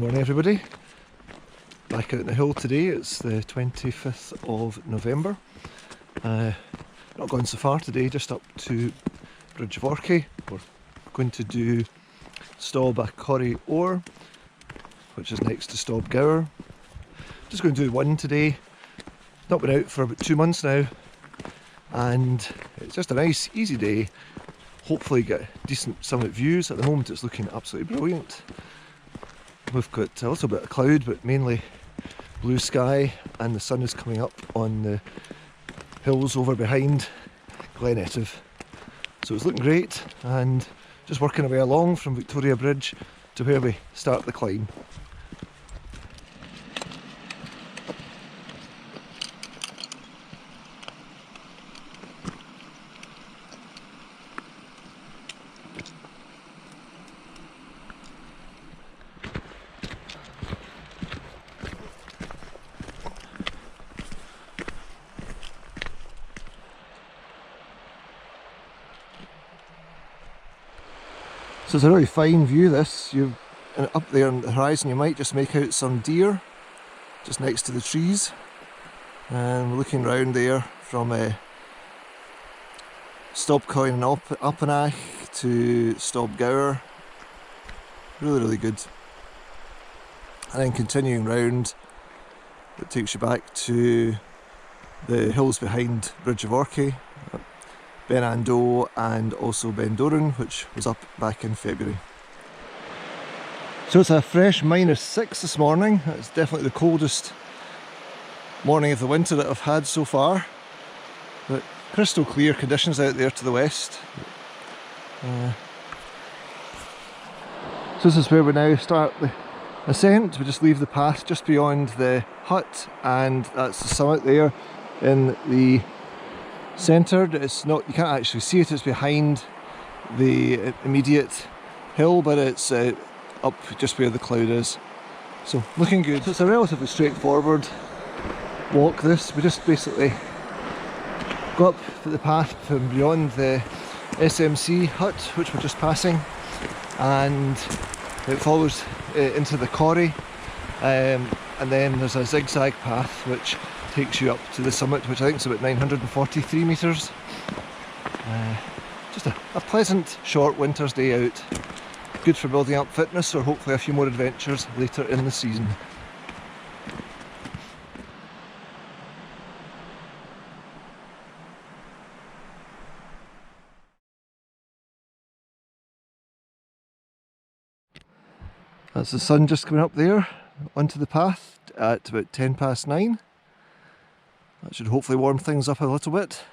Morning everybody, back out on the hill today. It's the 25th of November. Not gone so far today, just up to Bridge of Orchy. We're going to do Stob a Choire Odhair, which is next to Stob Gower. Just going to do one today. Not been out for about 2 months now, and it's just a nice easy day. Hopefully get decent summit views. At the moment it's looking absolutely brilliant. We've got a little bit of cloud, but mainly blue sky, and the sun is coming up on the hills over behind Glen Etive. So it's looking great, and just working our way along from Victoria Bridge to where we start the climb. So it's a really fine view this. You're up there on the horizon, you might just make out some deer just next to the trees, and we're looking round there from Stob and Oppenach to Stob Gower. Really good. And then continuing round, it takes you back to the hills behind Bridge of Orchy, Ben Ando, and also Inveroran, which was up back in February. So it's a fresh -6 this morning. It's definitely the coldest morning of the winter that I've had so far, but crystal clear conditions out there to the west. So this is where we now start the ascent. We just leave the path just beyond the hut, and that's the summit there in the centre. It's not, you can't actually see it, it's behind the immediate hill, but it's up just where the cloud is. So looking good. So it's a relatively straightforward walk this. We just basically go up the path from beyond the SMC hut, which we're just passing, and it follows into the quarry, and then there's a zigzag path which takes you up to the summit, which I think is about 943 metres. Just a pleasant short winter's day out. Good for building up fitness, or hopefully a few more adventures later in the season. That's the sun just coming up there onto the path at about 9:10. That should hopefully warm things up a little bit.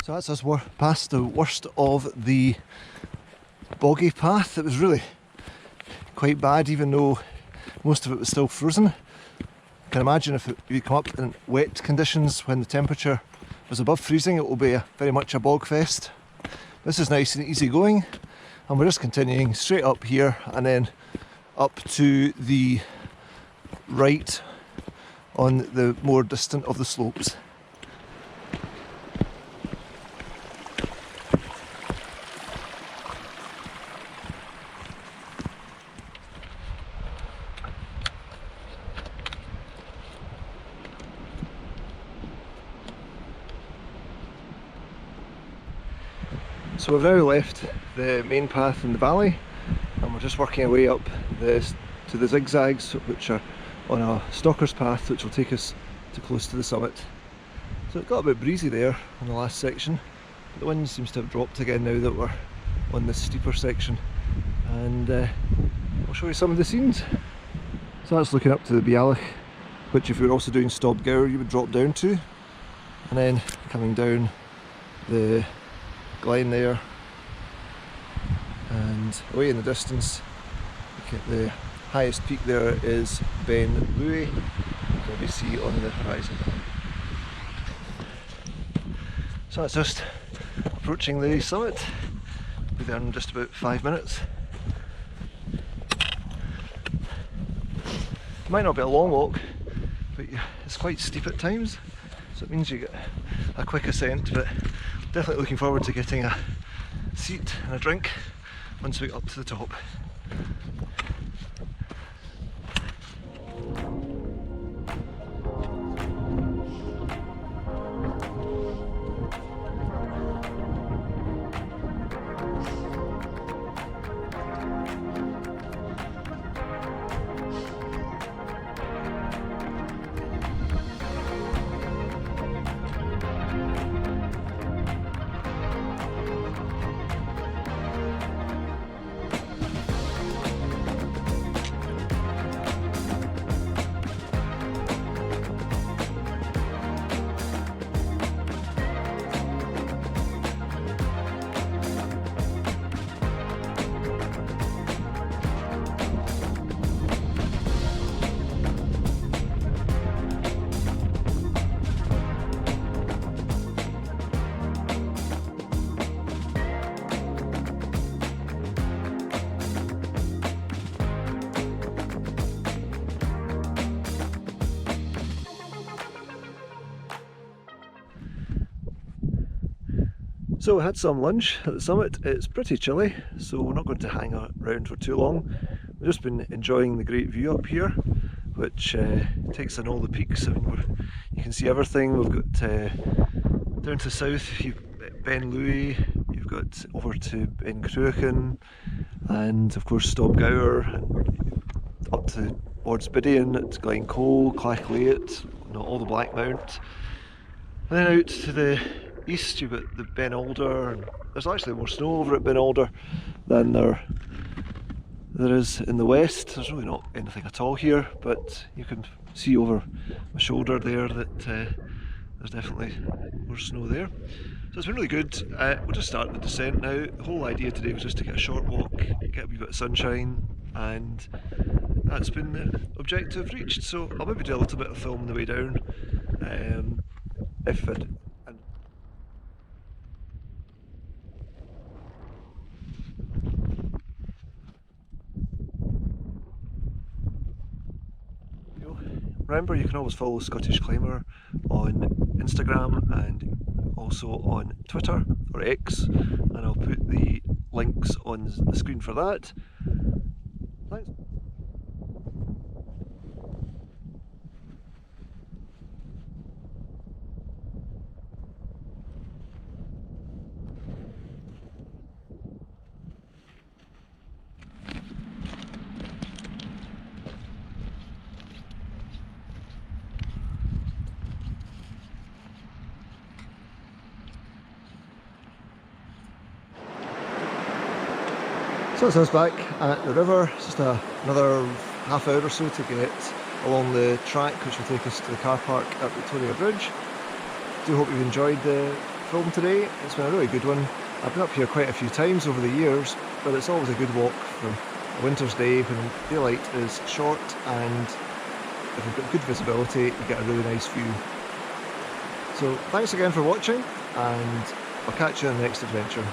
So that's us past the worst of the boggy path. It was really quite bad, even though most of it was still frozen. I can imagine if you come up in wet conditions when the temperature was above freezing, it will be very much a bog fest. This is nice and easy going, and we're just continuing straight up here and then up to the right on the more distant of the slopes. So we've now left the main path in the valley, and we're just working our way up to the zigzags, which are on a stalker's path, which will take us to close to the summit. So it got a bit breezy there on the last section, but the wind seems to have dropped again now that we're on this steeper section, and I'll show you some of the scenes. So that's looking up to the Bialach, which if you were also doing Stob Gower you would drop down to, and then coming down the Glen there, and away in the distance, look at the highest peak there is Ben Louis, that we see on the horizon. So that's just approaching the summit. We'll be there in just about 5 minutes. It might not be a long walk, but it's quite steep at times, so it means you get a quick ascent, but definitely looking forward to getting a seat and a drink once we get up to the top. So I had some lunch at the summit. It's pretty chilly, so we're not going to hang around for too long. We've just been enjoying the great view up here, which takes in all the peaks. I mean, you can see everything. We've got down to the south, you've Ben Louis, you've got over to Ben Cruachan, and of course Stob and up towards Bidian, it's Glencoe, Clachlate, all the Black Mount. And then out to the east you've got the Ben Alder, and there's actually more snow over at Ben Alder than there is in the west. There's really not anything at all here, but you can see over my shoulder there that there's definitely more snow there. So it's been really good. We'll just start the descent now. The whole idea today was just to get a short walk, get a wee bit of sunshine, and that's been the objective reached. So I'll maybe do a little bit of film on the way down. Remember, you can always follow Scottish Climber on Instagram and also on Twitter or X, and I'll put the links on the screen for that. Thanks. So it's us back at the river. It's just another half hour or so to get along the track which will take us to the car park at Victoria Bridge. Do hope you've enjoyed the film today. It's been a really good one. I've been up here quite a few times over the years, but it's always a good walk for a winter's day when daylight is short, and if you've got good visibility you get a really nice view. So thanks again for watching, and I'll catch you on the next adventure.